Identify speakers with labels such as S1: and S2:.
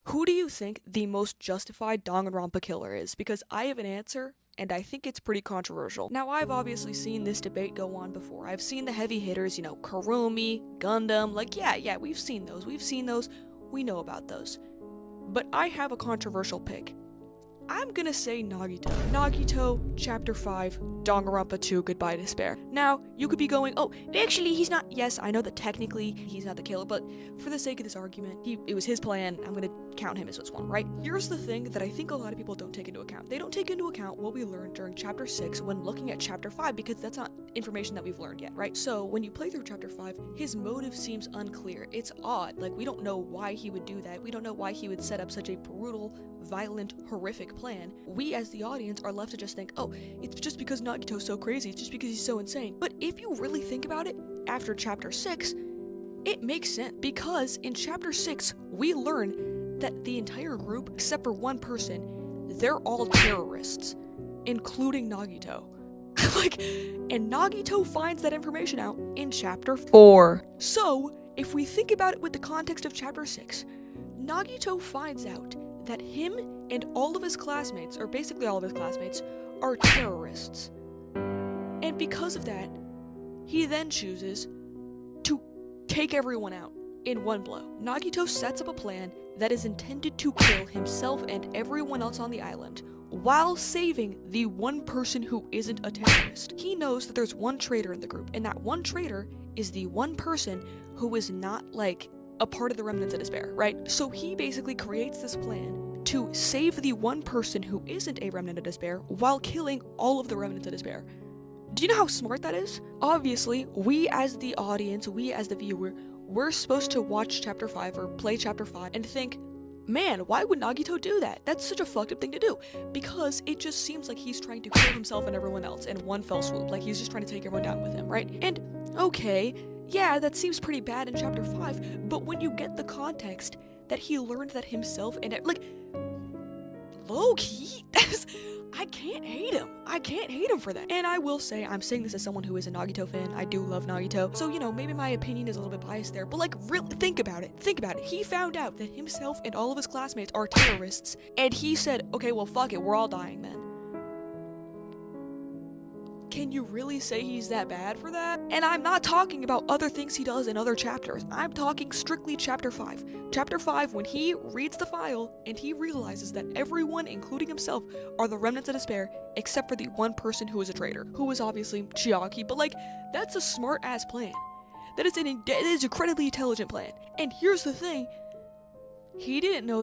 S1: Who do you think the most justified Danganronpa killer is? Because I have an answer, and I think it's pretty controversial. Now, I've obviously seen this debate go on before. I've seen the heavy hitters, Kurumi, Gundam, like, yeah, we've seen those. We know about those. But I have a controversial pick. I'm gonna say Nagito. Nagito, Chapter 5, Danganronpa 2, Goodbye Despair. Now, you could be going, oh, actually, he's not. Yes, I know that technically he's not the killer, but for the sake of this argument, it was his plan. I'm gonna count him as this one, right? Here's the thing that I think a lot of people don't take into account. They don't take into account what we learned during Chapter 6 when looking at Chapter 5, because that's not information that we've learned yet, right? So, when you play through Chapter 5, his motive seems unclear. It's odd. Like, we don't know why he would do that. We don't know why he would set up such a brutal, violent, horrific plan. We as the audience are left to just think, oh, it's just because Nagito's so crazy, it's just because he's so insane. But if you really think about it, after Chapter 6, it makes sense, because in Chapter 6, we learn that the entire group, except for one person, they're all terrorists, including Nagito. And Nagito finds that information out in Chapter 4. So, if we think about it with the context of Chapter 6, Nagito finds out that him and all of his classmates, or basically all of his classmates, are terrorists. And because of that, he then chooses to take everyone out in one blow. Nagito sets up a plan that is intended to kill himself and everyone else on the island, while saving the one person who isn't a terrorist. He knows that there's one traitor in the group, and that one traitor is the one person who is not, a part of the Remnants of Despair, right? So he basically creates this plan to save the one person who isn't a Remnant of Despair while killing all of the Remnants of Despair. Do you know how smart that is? Obviously, we as the audience, we as the viewer, we're supposed to watch Chapter 5 or play Chapter 5 and think, man, why would Nagito do that? That's such a fucked up thing to do. Because it just seems like he's trying to kill himself and everyone else in one fell swoop. Like, he's just trying to take everyone down with him, right? And, okay, yeah, that seems pretty bad in Chapter 5, but when you get the context that he learned that himself and, low-key, I can't hate him. I can't hate him for that. And I will say, I'm saying this as someone who is a Nagito fan. I do love Nagito. So, maybe my opinion is a little bit biased there, but really, think about it. He found out that himself and all of his classmates are terrorists, and he said, okay, well, fuck it, we're all dying then. Can you really say he's that bad for that? And I'm not talking about other things he does in other chapters. I'm talking strictly Chapter 5. Chapter 5, when he reads the file and he realizes that everyone, including himself, are the Remnants of Despair, except for the one person who is a traitor, who is obviously Chiaki, but that's a smart-ass plan. That is an incredibly intelligent plan. And here's the thing, he didn't know